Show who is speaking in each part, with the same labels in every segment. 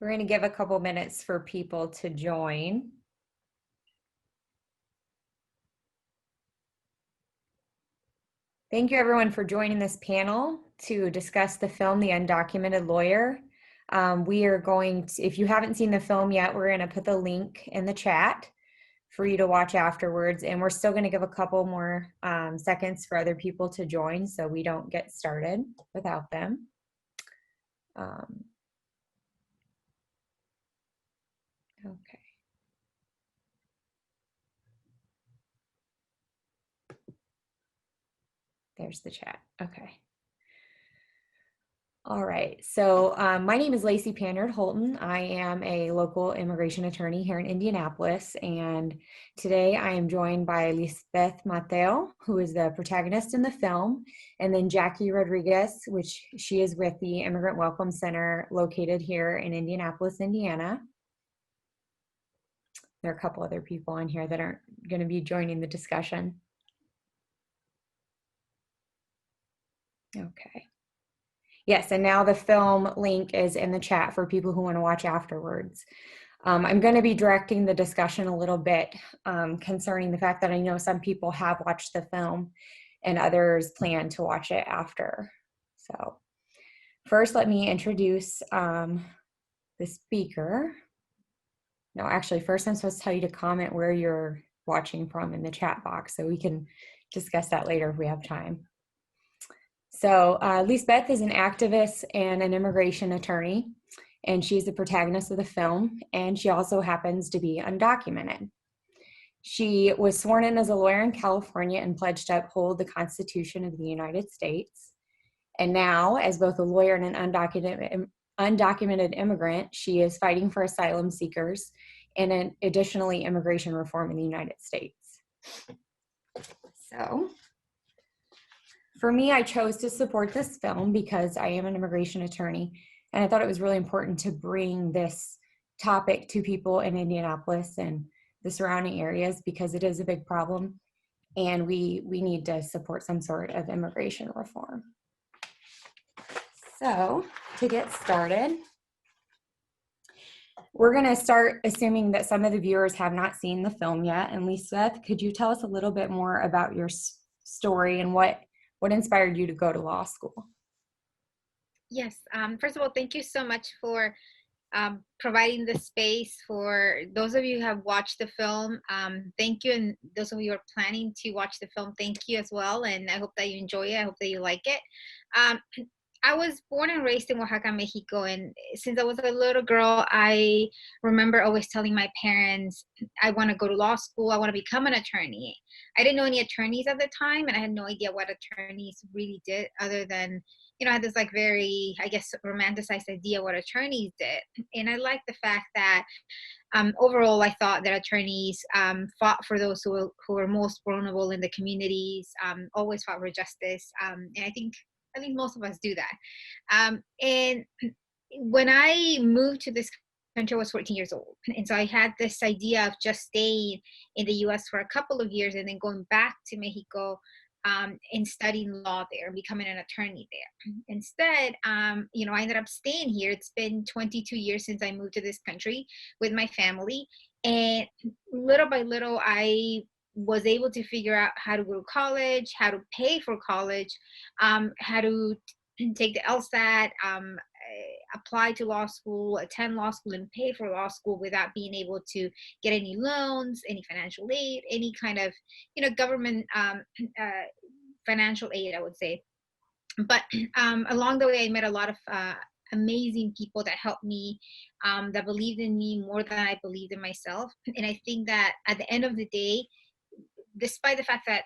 Speaker 1: We're going to give a couple minutes for people to join. Thank you everyone for joining this panel to discuss the film, The Undocumented Lawyer. We are going to, if you haven't seen the film yet, we're going to put the link in the chat for you to watch afterwards. And we're still going to give a couple more seconds for other people to join so we don't get started without them. Okay. There's the chat. Okay. All right. So my name is Lacey Panyard Holton. I am a local immigration attorney here in Indianapolis. And today I am joined by Lizbeth Mateo, who is the protagonist in the film, and then Jackie Rodriguez, which she is with the Immigrant Welcome Center located here in Indianapolis, Indiana. There are a couple other people on here that aren't going to be joining the discussion. Okay. Yes, and now the film link is in the chat for people who want to watch afterwards. I'm going to be directing the discussion a little bit concerning the fact that I know some people have watched the film and others plan to watch it after. So first, let me introduce the speaker. No, actually, first I'm supposed to tell you to comment where you're watching from in the chat box so we can discuss that later if we have time. So Lizbeth is an activist and an immigration attorney, and she's the protagonist of the film, and she also happens to be undocumented. She was sworn in as a lawyer in California and pledged to uphold the Constitution of the United States. And now, as both a lawyer and an undocumented immigrant, she is fighting for asylum seekers and additionally immigration reform in the United States. So, for me, I chose to support this film because I am an immigration attorney, and I thought it was really important to bring this topic to people in Indianapolis and the surrounding areas because it is a big problem, and we need to support some sort of immigration reform. So, to get started, we're going to start assuming that some of the viewers have not seen the film yet. And Lizbeth, could you tell us a little bit more about your story and what inspired you to go to law school?
Speaker 2: Yes. First of all, thank you so much for providing the space for those of you who have watched the film. Thank you. And those of you who are planning to watch the film, thank you as well. And I hope that you enjoy it. I hope that you like it. I was born and raised in Oaxaca, Mexico. And since I was a little girl, I remember always telling my parents, I want to go to law school. I want to become an attorney. I didn't know any attorneys at the time, and I had no idea what attorneys really did other than, I had this like very, I guess, romanticized idea what attorneys did. And I like the fact that overall, I thought that attorneys fought for those who were most vulnerable in the communities, always fought for justice. And I think most of us do that. And when I moved to this country, I was 14 years old. And so I had this idea of just staying in the US for a couple of years and then going back to Mexico and studying law there and becoming an attorney there. Instead, I ended up staying here. It's been 22 years since I moved to this country with my family. And little by little, I was able to figure out how to go to college, how to pay for college, how to take the LSAT, apply to law school, attend law school, and pay for law school without being able to get any loans, any financial aid, any kind of, government financial aid, I would say. But along the way, I met a lot of amazing people that helped me, that believed in me more than I believed in myself. And I think that at the end of the day, despite the fact that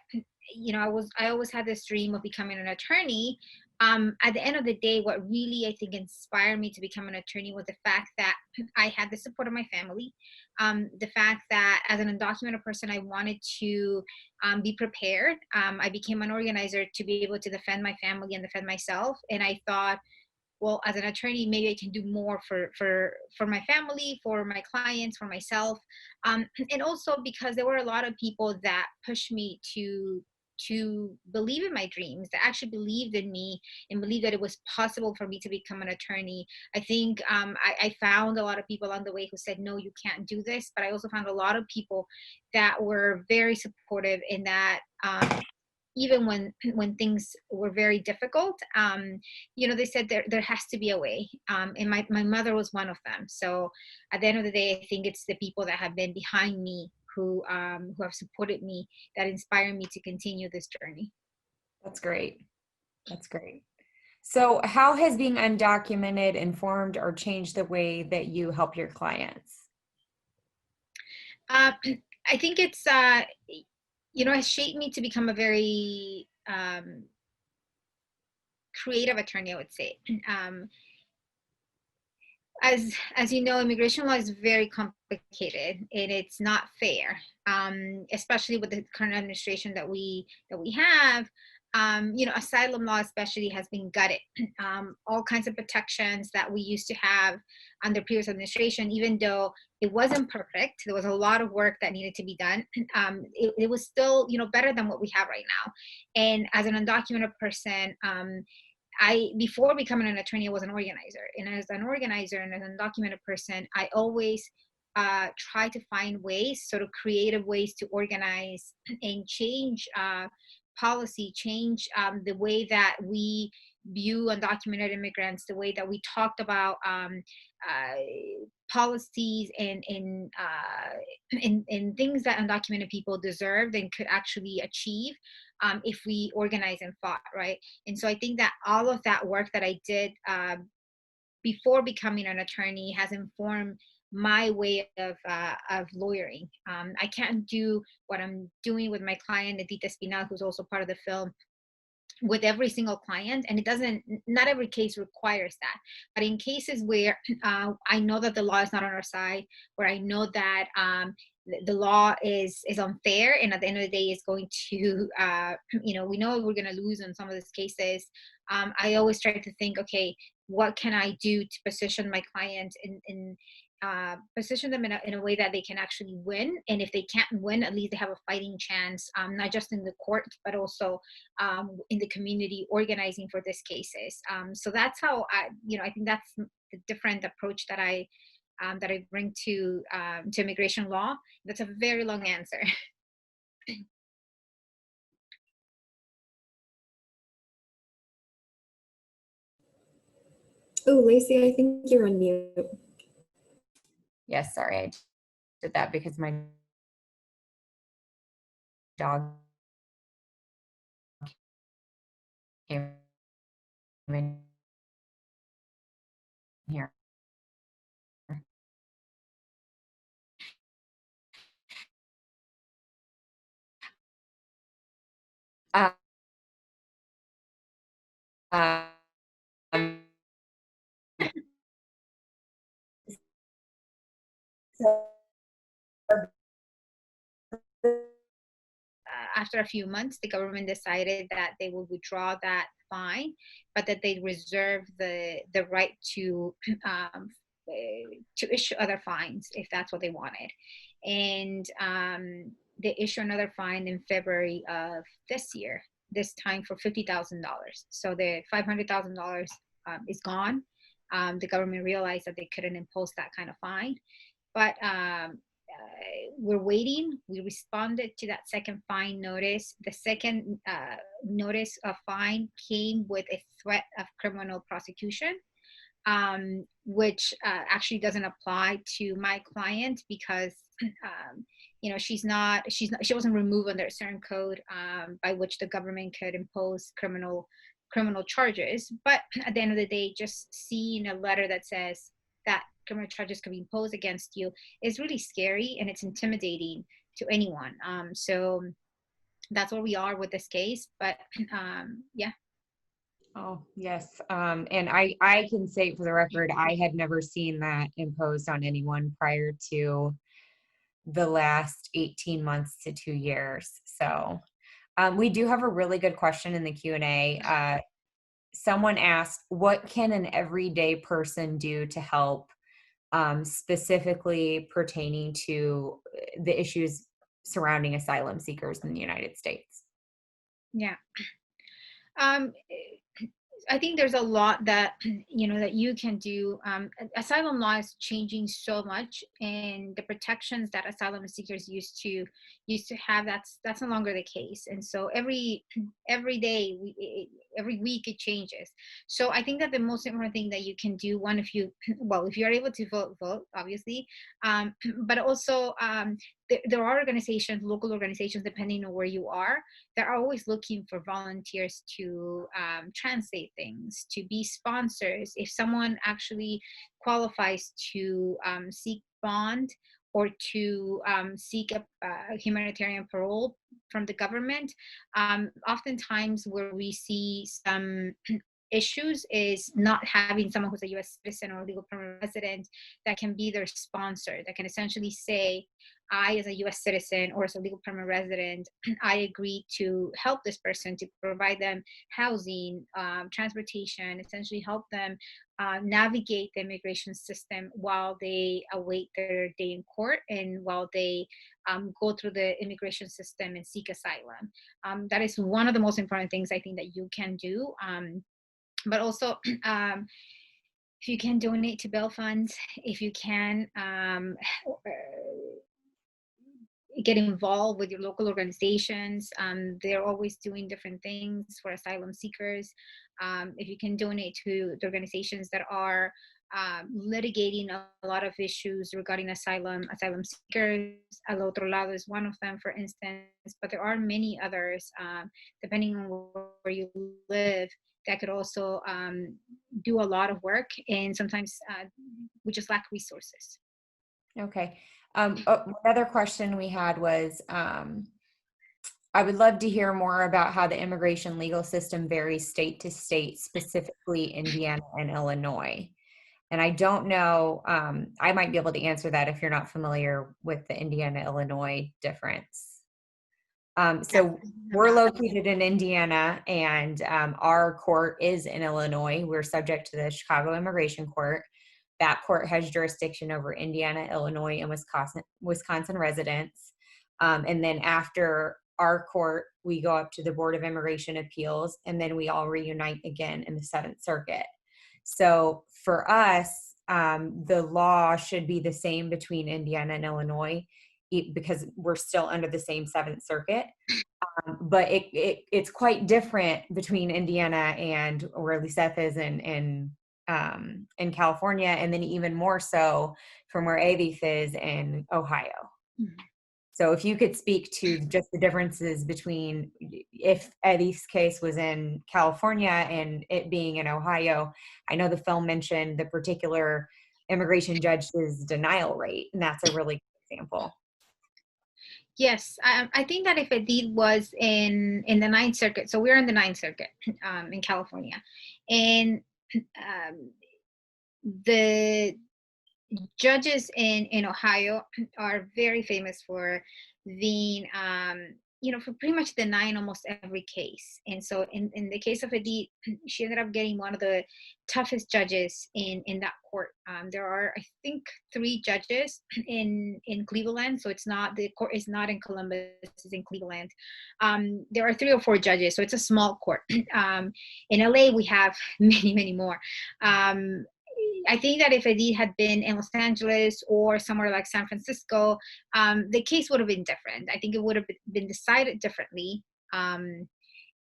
Speaker 2: I always had this dream of becoming an attorney, at the end of the day, what really I think inspired me to become an attorney was the fact that I had the support of my family, the fact that as an undocumented person, I wanted to be prepared. I became an organizer to be able to defend my family and defend myself, and I thought, well, as an attorney, maybe I can do more for my family, for my clients, for myself. And also because there were a lot of people that pushed me to to believe in my dreams, that actually believed in me and believed that it was possible for me to become an attorney. I think I found a lot of people along the way who said, no, you can't do this. But I also found a lot of people that were very supportive in that, even when things were very difficult, they said there has to be a way. And my mother was one of them. So at the end of the day, I think it's the people that have been behind me who have supported me, that inspire me to continue this journey.
Speaker 1: That's great. That's great. So, how has being undocumented informed or changed the way that you help your clients?
Speaker 2: uh, I think it's has shaped me to become a very creative attorney, I would say. As you know, immigration law is very complicated and it's not fair, especially with the current administration that we have. Asylum law especially has been gutted. All kinds of protections that we used to have under previous administration, even though it wasn't perfect, there was a lot of work that needed to be done. It was still, better than what we have right now. And as an undocumented person, before becoming an attorney, I was an organizer. And as an organizer and as an undocumented person, I always try to find ways, sort of creative ways to organize and change policy, change the way that we view undocumented immigrants, the way that we talked about uh, policies and things that undocumented people deserved and could actually achieve, if we organize and fought, right? And so I think that all of that work that I did before becoming an attorney has informed my way of lawyering. I can't do what I'm doing with my client, Edith Espinal, who's also part of the film, with every single client, and it doesn't, not every case requires that. But in cases where I know that the law is not on our side, where I know that the law is unfair, and at the end of the day is going to we know we're going to lose in some of these cases, I always try to think, okay, what can I do to position my client in position them in a way that they can actually win. And if they can't win, at least they have a fighting chance, not just in the court, but also in the community organizing for these cases. So that's how I think that's the different approach that I bring to immigration law. That's a very long answer.
Speaker 3: Oh, Lacey, I think you're on mute.
Speaker 1: Yes, sorry, I did that because my dog came in here. Uh, um, so
Speaker 2: After a few months, the government decided that they will withdraw that fine, but that they reserve the right to issue other fines if that's what they wanted. And they issue another fine in February of this year, this time for $50,000. So the $500,000 is gone. The government realized that they couldn't impose that kind of fine, but we're waiting. We responded to that second fine notice. The second notice of fine came with a threat of criminal prosecution, which actually doesn't apply to my client because she wasn't removed under a certain code by which the government could impose criminal charges. But at the end of the day, just seeing a letter that says that criminal charges can be imposed against you is really scary, and it's intimidating to anyone. So that's where we are with this case. But yeah.
Speaker 1: Oh, yes. And I can say for the record, I had never seen that imposed on anyone prior to the last 18 months to 2 years. So we do have a really good question in the Q&A. Someone asked, what can an everyday person do to help, specifically pertaining to the issues surrounding asylum seekers in the United States?
Speaker 2: Yeah. Um, I think there's a lot that that you can do. Asylum law is changing so much, and the protections that asylum seekers used to have, that's no longer the case. And so every day, every week, it changes. So I think that the most important thing that you can do, one, if you well, if you are able to vote, obviously, but also there are organizations, local organizations, depending on where you are, they're always looking for volunteers to translate things, to be sponsors. If someone actually qualifies to seek bond or to seek a humanitarian parole from the government, oftentimes where we see some issues is not having someone who's a U.S. citizen or legal permanent resident that can be their sponsor, that can essentially say, I, as a U.S. citizen or as a legal permanent resident, I agree to help this person, to provide them housing, transportation, essentially help them navigate the immigration system while they await their day in court and while they go through the immigration system and seek asylum. That is one of the most important things I think that you can do. But also, if you can donate to bail funds, if you can get involved with your local organizations. They're always doing different things for asylum seekers. If you can donate to the organizations that are litigating a lot of issues regarding asylum seekers. Al Otro Lado is one of them, for instance, but there are many others, depending on where you live, that could also do a lot of work. And sometimes we just lack resources.
Speaker 1: Okay. Another question we had was, I would love to hear more about how the immigration legal system varies state to state, specifically Indiana and Illinois. And I don't know, I might be able to answer that if you're not familiar with the Indiana-Illinois difference. So we're located in Indiana, and our court is in Illinois. We're subject to the Chicago Immigration Court. That court has jurisdiction over Indiana, Illinois, and Wisconsin residents. And then after our court, we go up to the Board of Immigration Appeals, and then we all reunite again in the Seventh Circuit. So for us, the law should be the same between Indiana and Illinois because we're still under the same Seventh Circuit. But it's quite different between Indiana and where Lizbeth is in California, and then even more so from where Edith is in Ohio. Mm-hmm. So if you could speak to just the differences between if Edith's case was in California and it being in Ohio. I know the film mentioned the particular immigration judge's denial rate, and that's a really good example.
Speaker 2: Yes, I think that if Edith was in the Ninth Circuit, so we're in the Ninth Circuit in California, and the judges in Ohio are very famous for being, for pretty much denying almost every case. And so in the case of Edith, she ended up getting one of the toughest judges in that court. There are, I think, 3 judges in Cleveland. So it's not, the court is not in Columbus, it's in Cleveland. There are 3 or 4 judges, so it's a small court. In LA, we have many, many more. I think that if Edith had been in Los Angeles or somewhere like San Francisco, the case would have been different. I think it would have been decided differently. And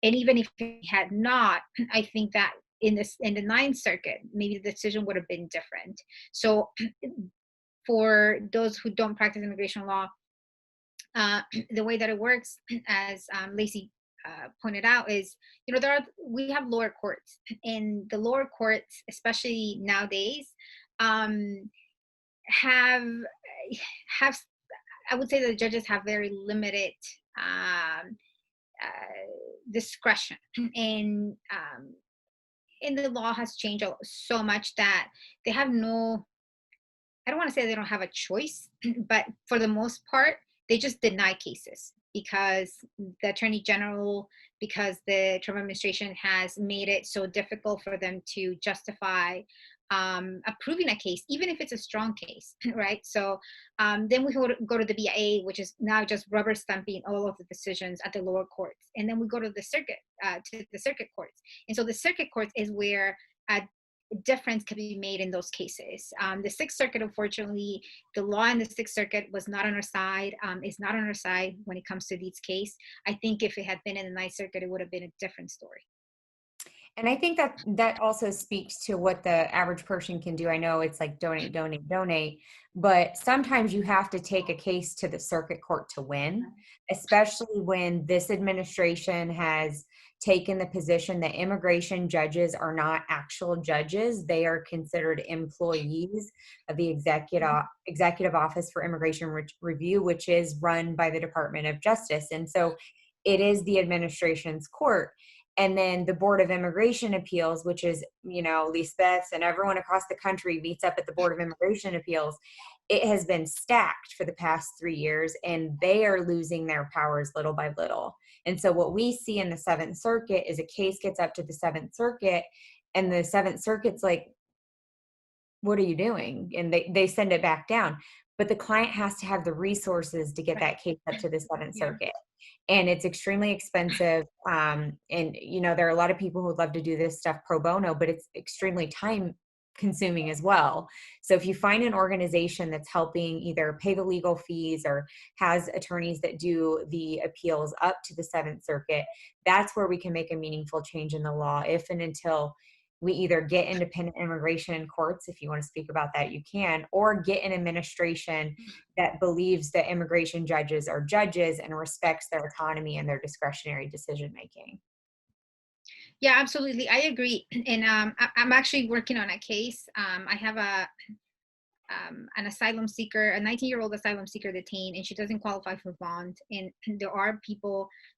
Speaker 2: even if it had not, I think that in the Ninth Circuit, maybe the decision would have been different. So for those who don't practice immigration law, the way that it works, as Lacey pointed out, is we have lower courts, and the lower courts, especially nowadays, have I would say that the judges have very limited discretion, and the law has changed so much that they have no, I don't want to say they don't have a choice, but for the most part, they just deny cases because the Attorney General, because the Trump administration has made it so difficult for them to justify approving a case, even if it's a strong case, right? So then we go to the BIA, which is now just rubber stamping all of the decisions at the lower courts, and then we go to the circuit courts. And so the circuit courts is where a difference can be made in those cases. The Sixth Circuit, unfortunately, the law in the Sixth Circuit was not on our side. Is not on our side when it comes to these cases. I think if it had been in the Ninth Circuit, it would have been a different story.
Speaker 1: And I think that that also speaks to what the average person can do. I know it's like donate, donate, donate, but sometimes you have to take a case to the circuit court to win, especially when this administration has taken the position that immigration judges are not actual judges. They are considered employees of the Executive Office for Immigration Review, which is run by the Department of Justice. And so it is the administration's court. And then the Board of Immigration Appeals, which is, Lizbeths and everyone across the country meets up at the Board of Immigration Appeals. It has been stacked for the past 3 years, and they are losing their powers little by little. And so what we see in the Seventh Circuit is a case gets up to the Seventh Circuit, and the Seventh Circuit's like, what are you doing? And they send it back down. But the client has to have the resources to get that case up to the Seventh Circuit. And it's extremely expensive. And, there are a lot of people who would love to do this stuff pro bono, but it's extremely time consuming as well. So if you find an organization that's helping either pay the legal fees or has attorneys that do the appeals up to the Seventh Circuit, that's where we can make a meaningful change in the law if and until we either get independent immigration courts, if you want to speak about that, you can, or get an administration that believes that immigration judges are judges and respects their autonomy and their discretionary decision-making.
Speaker 2: Yeah, absolutely. I agree. And I'm actually working on a case. I have an asylum seeker, a 19-year-old asylum seeker detained, and she doesn't qualify for bond. And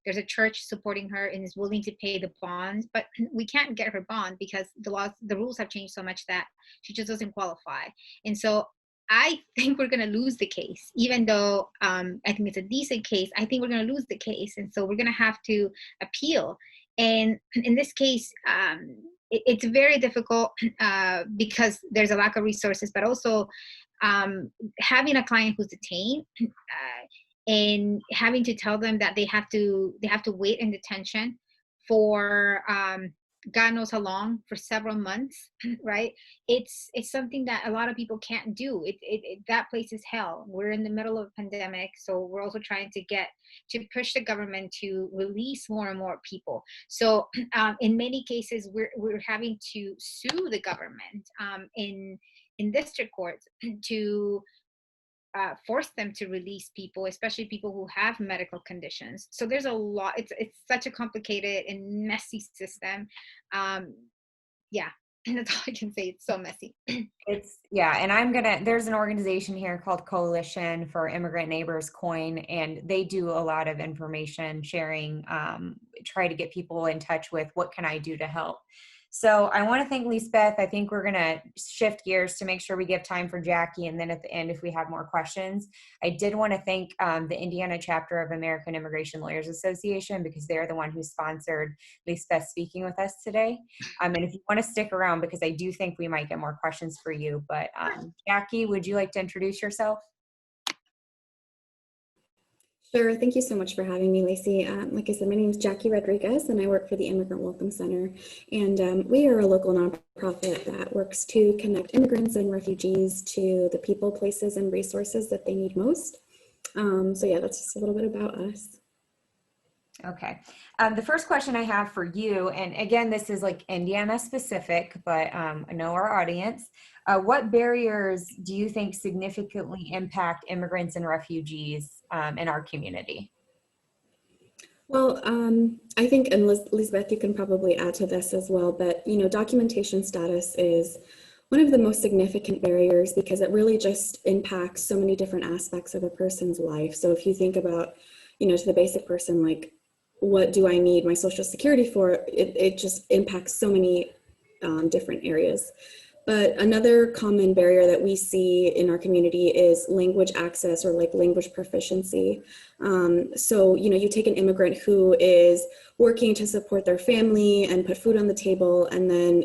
Speaker 2: there's a church supporting her and is willing to pay the bond, but we can't get her bond because the rules have changed so much that she just doesn't qualify. And so I think we're going to lose the case, even though I think it's a decent case. I think we're going to lose the case. And so we're going to have to appeal. And in this case, it's very difficult because there's a lack of resources, but also having a client who's detained and having to tell them that they have to wait in detention for God knows how long, for several months, right? It's something that a lot of people can't do. That place is hell. We're in the middle of a pandemic, so we're also trying to push the government to release more and more people. So in many cases, we're having to sue the government in district courts to force them to release people, especially people who have medical conditions. So there's a lot. It's such a complicated and messy system. Yeah, that's all I can say. It's so messy.
Speaker 1: And there's an organization here called Coalition for Immigrant Neighbors COIN, and they do a lot of information sharing, try to get people in touch with what can I do to help. So I want to thank Lizbeth. I think we're going to shift gears to make sure we give time for Jackie. And then at the end, if we have more questions, I did want to thank the Indiana chapter of American Immigration Lawyers Association, because they're the one who sponsored Lizbeth speaking with us today. And if you want to stick around, because I do think we might get more questions for you. But Jackie, would you like to introduce yourself?
Speaker 3: Sure. Thank you so much for having me, Lacey. Like I said, my name is Jackie Rodriguez, and I work for the Immigrant Welcome Center. And we are a local nonprofit that works to connect immigrants and refugees to the people, places, and resources that they need most. So yeah, that's just a little bit about us.
Speaker 1: Okay. The first question I have for you, and again, this is like Indiana specific, but I know our audience. What barriers do you think significantly impact immigrants and refugees in our community?
Speaker 3: Well, I think, and Lizbeth, you can probably add to this as well, but documentation status is one of the most significant barriers because it really just impacts so many different aspects of a person's life. So if you think about, to the basic person, like, what do I need my Social Security for? It just impacts so many different areas. But another common barrier that we see in our community is language access, or like language proficiency. So, you take an immigrant who is working to support their family and put food on the table, and then,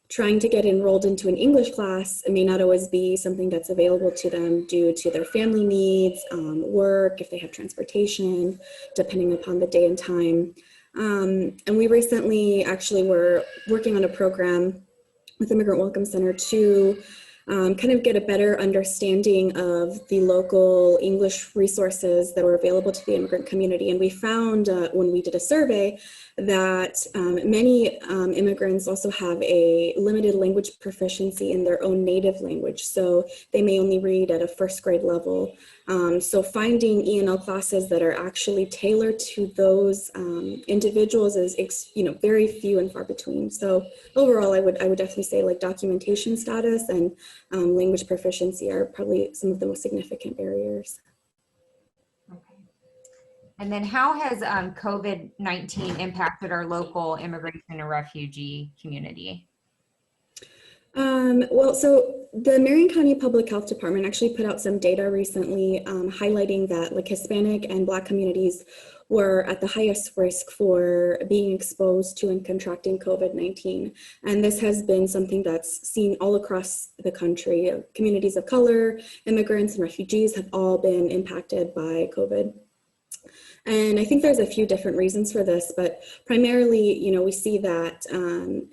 Speaker 3: trying to get enrolled into an English class, it may not always be something that's available to them due to their family needs, work, if they have transportation, depending upon the day and time. And we recently actually were working on a program with Immigrant Welcome Center to kind of get a better understanding of the local English resources that were available to the immigrant community. And we found when we did a survey that many immigrants also have a limited language proficiency in their own native language. So they may only read at a first grade level. So finding E&L classes that are actually tailored to those individuals is, very few and far between. So overall, I would definitely say like documentation status and language proficiency are probably some of the most significant barriers.
Speaker 1: Okay. And then how has COVID-19 impacted our local immigration and refugee community?
Speaker 3: Well, so the Marion County Public Health Department actually put out some data recently highlighting that like Hispanic and Black communities were at the highest risk for being exposed to and contracting COVID-19. And this has been something that's seen all across the country. Communities of color, immigrants, and refugees have all been impacted by COVID. And I think there's a few different reasons for this, but primarily, we see that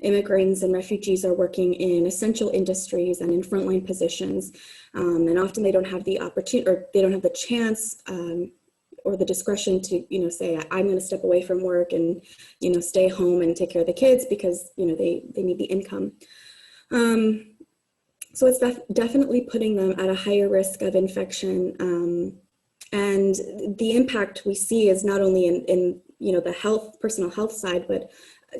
Speaker 3: immigrants and refugees are working in essential industries and in frontline positions. And often they don't have the opportunity or they don't have the chance or the discretion to, say, I'm going to step away from work and, stay home and take care of the kids because, they need the income. So it's definitely putting them at a higher risk of infection. And the impact we see is not only in the personal health side, but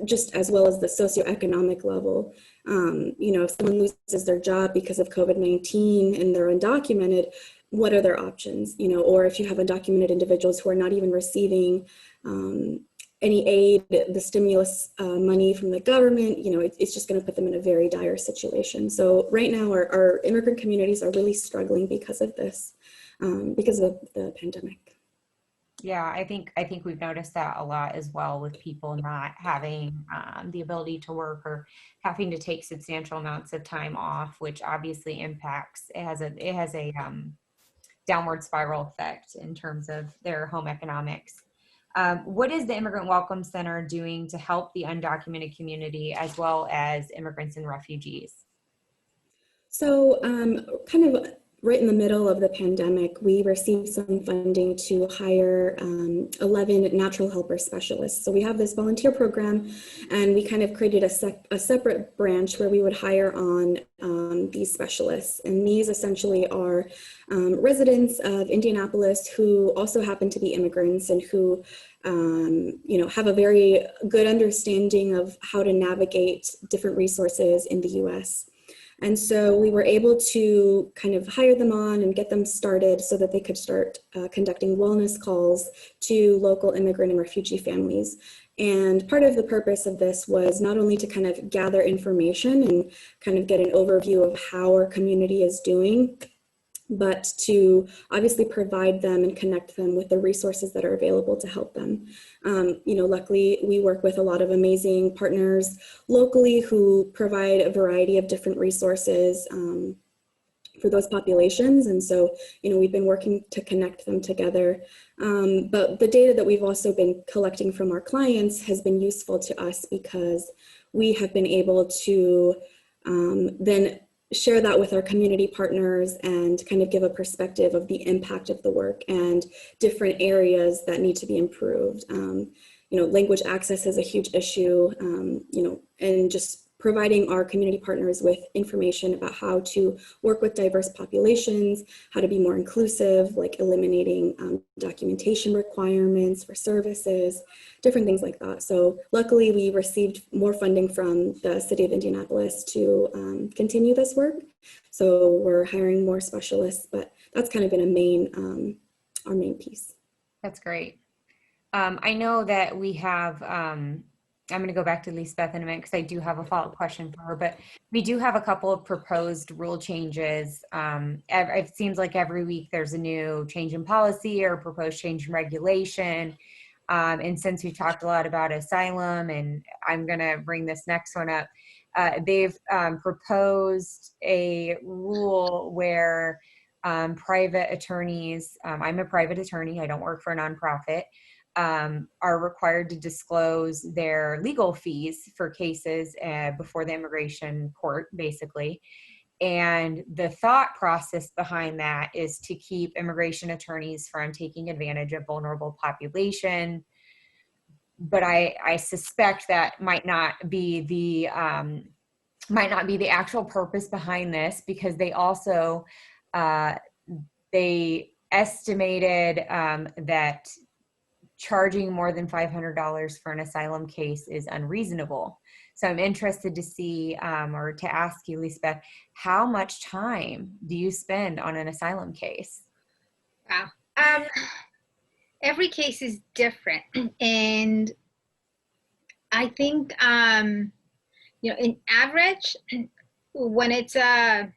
Speaker 3: just as well as the socioeconomic level. If someone loses their job because of COVID-19 and they're undocumented, what are their options? Or if you have undocumented individuals who are not even receiving any aid, the stimulus money from the government, it's just going to put them in a very dire situation. So right now, our immigrant communities are really struggling because of this. Because of the pandemic.
Speaker 1: Yeah, I think we've noticed that a lot as well with people not having the ability to work or having to take substantial amounts of time off, which obviously impacts. It has a downward spiral effect in terms of their home economics. What is the Immigrant Welcome Center doing to help the undocumented community as well as immigrants and refugees?
Speaker 3: So kind of right in the middle of the pandemic, we received some funding to hire 11 natural helper specialists. So we have this volunteer program, and we kind of created a separate branch where we would hire on these specialists. And these essentially are residents of Indianapolis who also happen to be immigrants and who have a very good understanding of how to navigate different resources in the US. And so we were able to kind of hire them on and get them started so that they could start conducting wellness calls to local immigrant and refugee families. And part of the purpose of this was not only to kind of gather information and kind of get an overview of how our community is doing, but to obviously provide them and connect them with the resources that are available to help them. Luckily, we work with a lot of amazing partners locally who provide a variety of different resources for those populations. And so, we've been working to connect them together. But the data that we've also been collecting from our clients has been useful to us because we have been able to then share that with our community partners and kind of give a perspective of the impact of the work and different areas that need to be improved. Language access is a huge issue, and just providing our community partners with information about how to work with diverse populations, how to be more inclusive, like eliminating documentation requirements for services, different things like that. So luckily we received more funding from the city of Indianapolis to continue this work. So we're hiring more specialists, but that's kind of been our main piece.
Speaker 1: That's great. I know that we have, I'm going to go back to Lizbeth in a minute because I do have a follow-up question for her, but we do have a couple of proposed rule changes. It seems like every week there's a new change in policy or proposed change in regulation. And since we talked a lot about asylum, and I'm going to bring this next one up, They've proposed a rule where private attorneys, I'm a private attorney, I don't work for a nonprofit, are required to disclose their legal fees for cases before the immigration court, basically. And the thought process behind that is to keep immigration attorneys from taking advantage of vulnerable population. But I suspect that might not be the actual purpose behind this, because they also they estimated that charging more than $500 for an asylum case is unreasonable. So I'm interested to see, or to ask you, Lizbeth, how much time do you spend on an asylum case?
Speaker 2: Wow. Every case is different. And I think, in average, when it's a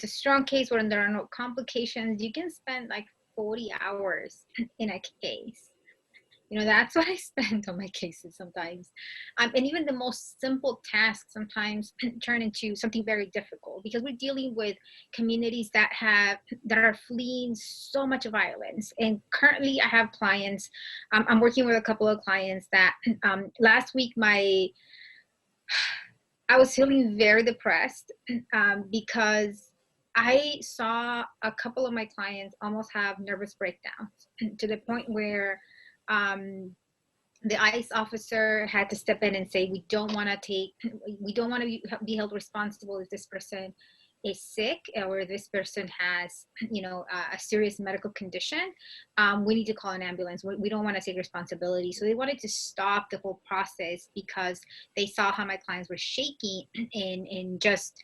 Speaker 2: strong case, when there are no complications, you can spend like 40 hours in a case. That's what I spend on my cases sometimes. And even the most simple tasks sometimes turn into something very difficult, because we're dealing with communities that are fleeing so much violence. And currently I have clients, I'm working with a couple of clients that last week I was feeling very depressed because I saw a couple of my clients almost have nervous breakdowns to the point where the ICE officer had to step in and say, we don't want to be held responsible if this person is sick or this person has, a serious medical condition. We need to call an ambulance. We don't want to take responsibility. So they wanted to stop the whole process because they saw how my clients were shaking and just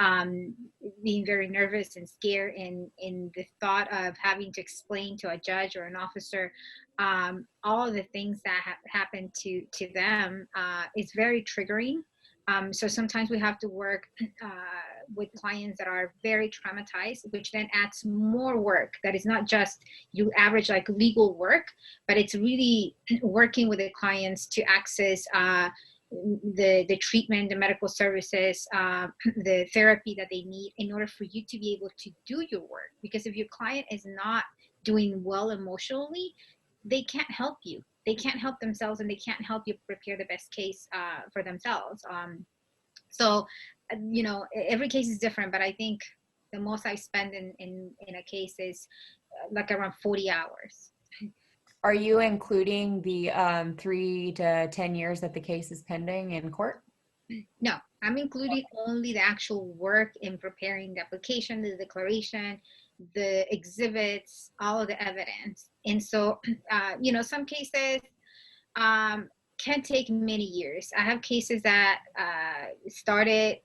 Speaker 2: being very nervous and scared in the thought of having to explain to a judge or an officer all of the things that happened to them is very triggering. So sometimes we have to work with clients that are very traumatized, which then adds more work. That is not just you average like legal work, but it's really working with the clients to access the treatment, the medical services, the therapy that they need in order for you to be able to do your work. Because if your client is not doing well emotionally, they can't help you. They can't help themselves, and they can't help you prepare the best case for themselves. So, every case is different, but I think the most I spend in a case is like around 40 hours.
Speaker 1: Are you including the 3 to 10 years that the case is pending in court?
Speaker 2: No, I'm including only the actual work in preparing the application, the declaration, the exhibits, all of the evidence. And so, some cases can take many years. I have cases that started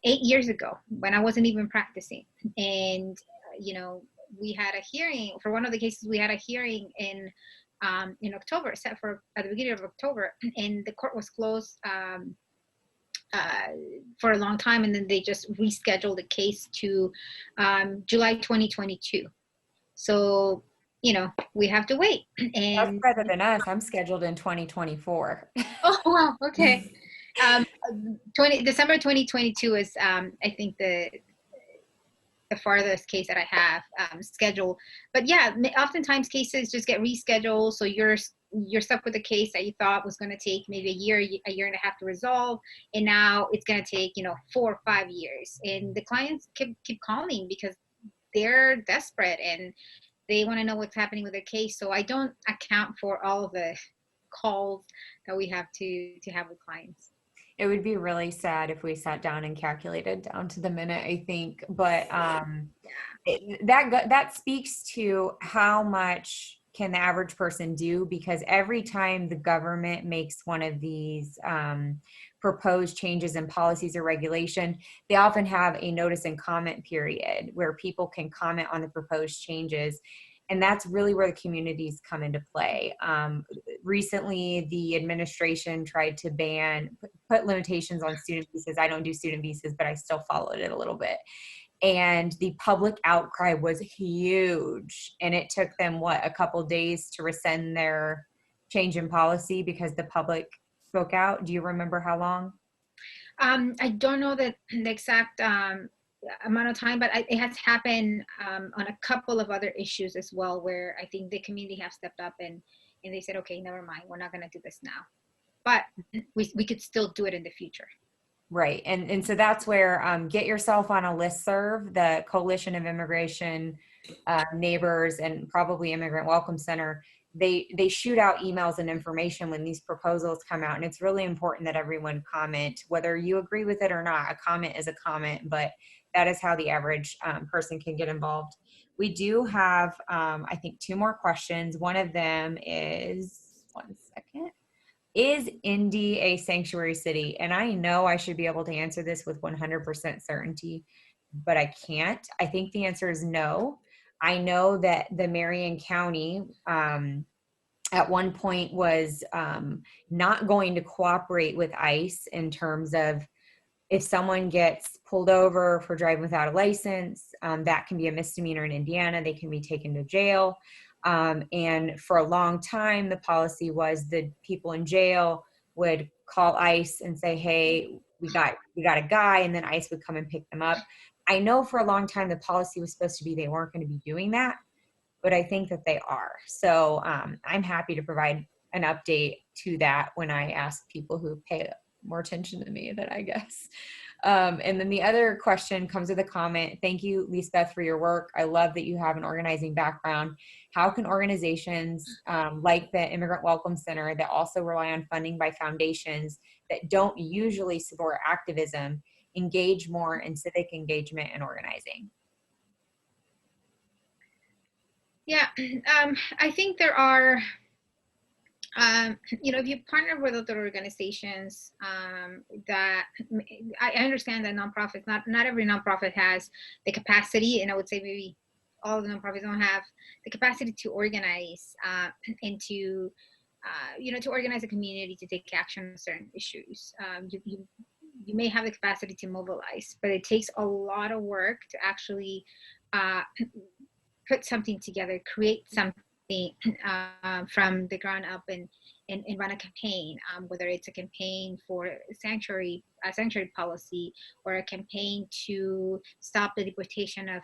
Speaker 2: 8 years ago when I wasn't even practicing. And, we had a hearing for one of the cases. We had a hearing in October, set for at the beginning of October, and the court was closed for a long time, and then they just rescheduled the case to July 2022. So, we have to wait. And
Speaker 1: that's better than us. I'm scheduled in 2024.
Speaker 2: oh wow, okay. December 2022 is I think the farthest case that I have scheduled. But yeah, oftentimes cases just get rescheduled, so you're stuck with a case that you thought was going to take maybe a year and a half to resolve, and now it's going to take 4 or 5 years. And the clients keep calling because they're desperate and they want to know what's happening with their case. So I don't account for all of the calls that we have to have with clients.
Speaker 1: It would be really sad if we sat down and calculated down to the minute, I think. But that speaks to how much can the average person do, because every time the government makes one of these proposed changes in policies or regulation, they often have a notice and comment period where people can comment on the proposed changes. And that's really where the communities come into play. Recently, the administration tried to put limitations on student visas. I don't do student visas, but I still followed it a little bit. And the public outcry was huge. And it took them, a couple days to rescind their change in policy because the public spoke out. Do you remember how long?
Speaker 2: I don't know the exact amount of time, but it has happened on a couple of other issues as well, where I think the community have stepped up and they said, okay, never mind, we're not going to do this now, but we could still do it in the future.
Speaker 1: Right. And so that's where get yourself on a listserv, the Coalition of Immigration Neighbors and probably Immigrant Welcome Center. They shoot out emails and information when these proposals come out. And it's really important that everyone comment, whether you agree with it or not. A comment is a comment, but that is how the average person can get involved. We do have, I think, 2 more questions. One of them is, one second. Is Indy a sanctuary city? And I know I should be able to answer this with 100% certainty, but I can't. I think the answer is no. I know that the Marion County at one point was not going to cooperate with ICE in terms of if someone gets pulled over for driving without a license, that can be a misdemeanor in Indiana. They can be taken to jail. And for a long time, the policy was the people in jail would call ICE and say, hey, we got a guy, and then ICE would come and pick them up. I know for a long time the policy was supposed to be they weren't going to be doing that, but I think that they are. So I'm happy to provide an update to that when I ask people who pay more attention to me than I guess. And then the other question comes with a comment. Thank you, Lizbeth, for your work. I love that you have an organizing background. How can organizations like the Immigrant Welcome Center that also rely on funding by foundations that don't usually support activism engage more in civic engagement and organizing?
Speaker 2: Yeah, I think there are, if you partner with other organizations that I understand that nonprofits, not every nonprofit has the capacity, and I would say maybe all of the nonprofits don't have the capacity to organize and to, to organize a community to take action on certain issues. You may have the capacity to mobilize, but it takes a lot of work to actually put something together, create something from the ground up and run a campaign, whether it's a campaign for a sanctuary policy or a campaign to stop the deportation of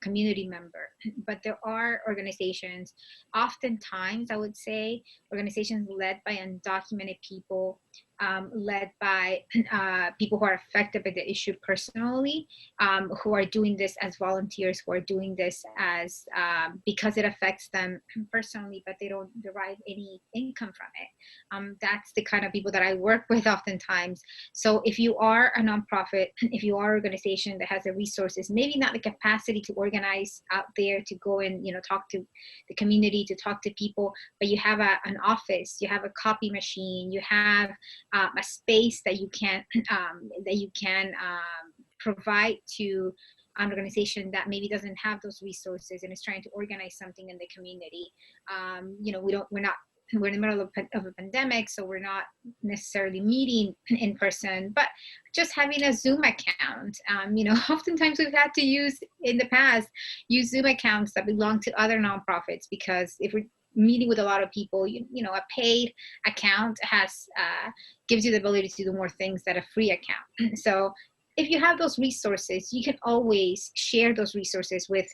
Speaker 2: community member. But there are organizations, oftentimes I would say, organizations led by undocumented people, led by people who are affected by the issue personally, who are doing this as volunteers, who are doing this as because it affects them personally, but they don't derive any income from it. That's the kind of people that I work with oftentimes. So if you are a nonprofit, if you are an organization that has the resources, maybe not the capacity to organize out there, to go and talk to the community, to talk to people, but you have an office, you have a copy machine, you have a space that you can provide to an organization that maybe doesn't have those resources and is trying to organize something in the community. We're in the middle of a pandemic, so we're not necessarily meeting in person, but just having a Zoom account. Oftentimes we've had to use Zoom accounts that belong to other nonprofits, because if we're meeting with a lot of people, a paid account gives you the ability to do more things than a free account. So if you have those resources, you can always share those resources with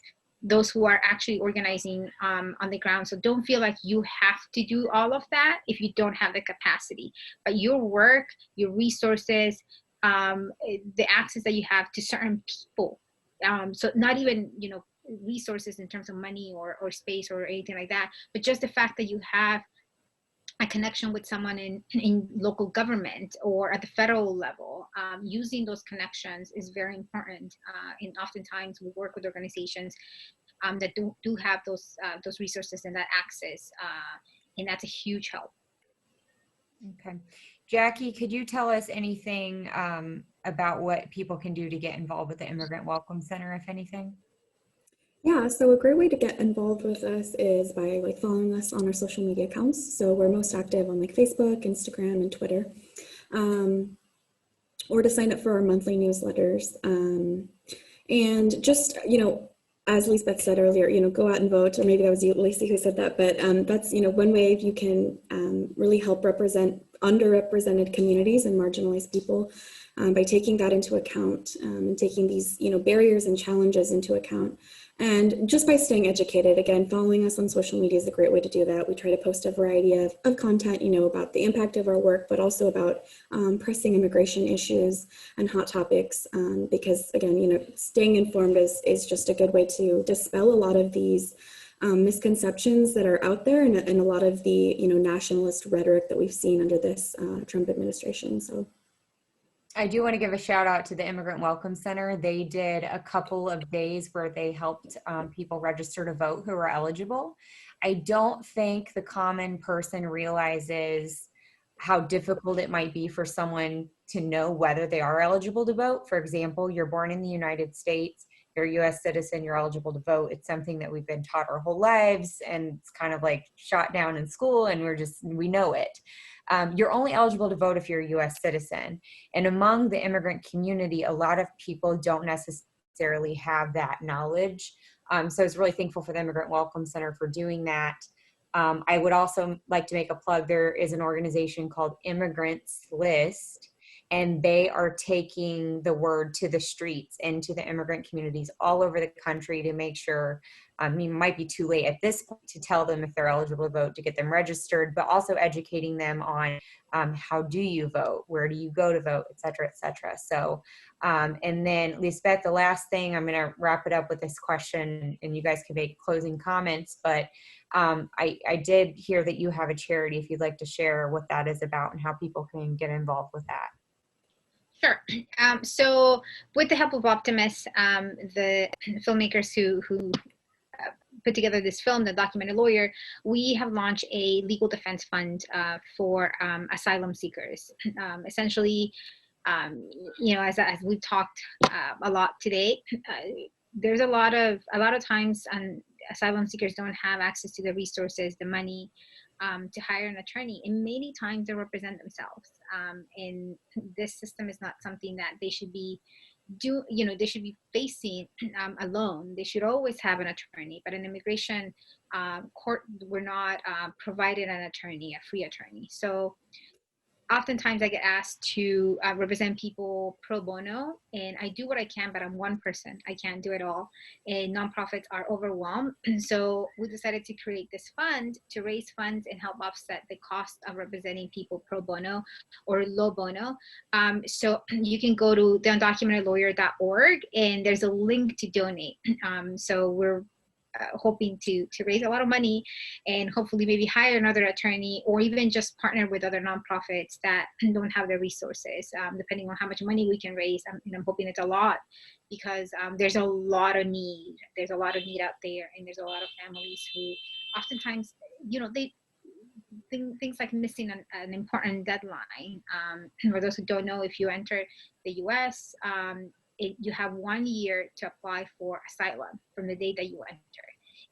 Speaker 2: those who are actually organizing on the ground. So don't feel like you have to do all of that if you don't have the capacity. But your work, your resources, the access that you have to certain people, so not even, resources in terms of money or space or anything like that, but just the fact that you have a connection with someone in local government or at the federal level, using those connections is very important. And oftentimes we work with organizations that do have those resources and that access, and that's a huge help.
Speaker 1: Okay. Jackie, could you tell us anything about what people can do to get involved with the Immigrant Welcome Center, if anything?
Speaker 3: Yeah, so a great way to get involved with us is by following us on our social media accounts. So we're most active on Facebook, Instagram, and Twitter, or to sign up for our monthly newsletters. And just, as Lizbeth said earlier, go out and vote, or maybe that was you, Lacey, who said that, but that's, one way you can really help represent underrepresented communities and marginalized people, by taking that into account, and taking these, barriers and challenges into account. And just by staying educated, again, following us on social media is a great way to do that. We try to post a variety of content, about the impact of our work, but also about pressing immigration issues and hot topics, because again, staying informed is just a good way to dispel a lot of these misconceptions that are out there, and a lot of the, nationalist rhetoric that we've seen under this Trump administration. So
Speaker 1: I do want to give a shout out to the Immigrant Welcome Center. They did a couple of days where they helped people register to vote who are eligible. I don't think the common person realizes how difficult it might be for someone to know whether they are eligible to vote. For example, you're born in the United States, you're a US citizen, you're eligible to vote. It's something that we've been taught our whole lives, and it's kind of like shot down in school, and we know it. You're only eligible to vote if you're a US citizen. And among the immigrant community, a lot of people don't necessarily have that knowledge. So I was really thankful for the Immigrant Welcome Center for doing that. I would also like to make a plug. There is an organization called Immigrants List, and they are taking the word to the streets and to the immigrant communities all over the country to make sure, it might be too late at this point to tell them if they're eligible to vote, to get them registered, but also educating them on how do you vote, where do you go to vote, et cetera, et cetera. So, and then Lizbeth, the last thing, I'm gonna wrap it up with this question, and you guys can make closing comments, but I did hear that you have a charity, if you'd like to share what that is about and how people can get involved with that.
Speaker 2: Sure. So with the help of Optimus, the filmmakers who put together this film, The Undocumented Lawyer, we have launched a legal defense fund for asylum seekers. Essentially, as we've talked a lot today, there's a lot of times asylum seekers don't have access to the resources, the money, to hire an attorney, and many times they represent themselves. And this system is not something that they should be they should be facing alone. They should always have an attorney, but in immigration court, we're not provided an attorney, a free attorney. So oftentimes I get asked to represent people pro bono, and I do what I can, but I'm one person. I can't do it all, and nonprofits are overwhelmed. So we decided to create this fund to raise funds and help offset the cost of representing people pro bono or low bono. So you can go to theundocumentedlawyer.org, and there's a link to donate. So we're hoping to raise a lot of money and hopefully maybe hire another attorney, or even just partner with other nonprofits that don't have the resources, depending on how much money we can raise. And I'm hoping it's a lot, because there's a lot of need. There's a lot of need out there, and there's a lot of families who oftentimes, they things like missing an important deadline. For those who don't know, if you enter the US, you have 1 year to apply for asylum from the day that you enter.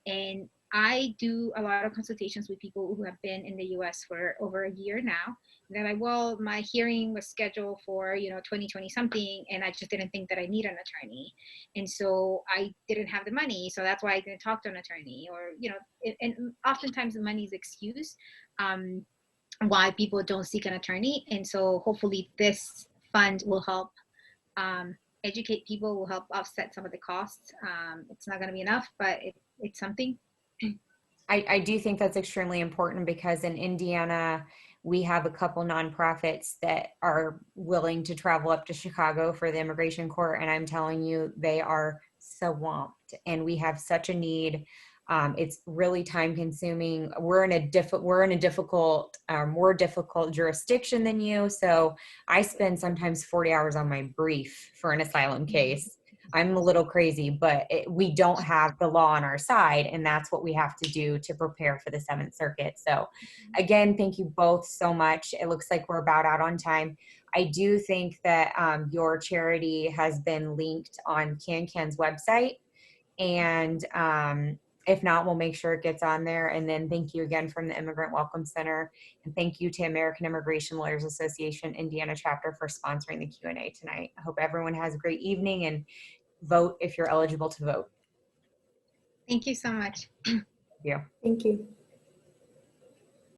Speaker 2: And I do a lot of consultations with people who have been in the US for over a year now. They're like, well, my hearing was scheduled for 2020 something, and I just didn't think that I need an attorney, and so I didn't have the money, so that's why I didn't talk to an attorney. Or and oftentimes the money is excuse why people don't seek an attorney. And so hopefully this fund will help educate people, will help offset some of the costs. It's not going to be enough, but it's something.
Speaker 1: I do think that's extremely important, because in Indiana, we have a couple nonprofits that are willing to travel up to Chicago for the immigration court. And I'm telling you, they are swamped, and we have such a need. It's really time consuming. We're in a difficult, more difficult jurisdiction than you. So I spend sometimes 40 hours on my brief for an asylum case. I'm a little crazy, but we don't have the law on our side, and that's what we have to do to prepare for the Seventh Circuit. So again, thank you both so much. It looks like we're about out on time. I do think that your charity has been linked on CanCan's website, and if not, we'll make sure it gets on there. And then thank you again from the Immigrant Welcome Center. And thank you to American Immigration Lawyers Association Indiana chapter for sponsoring the Q&A tonight. I hope everyone has a great evening, and vote if you're eligible to vote.
Speaker 2: Thank you so much.
Speaker 1: Thank you.
Speaker 3: Thank you.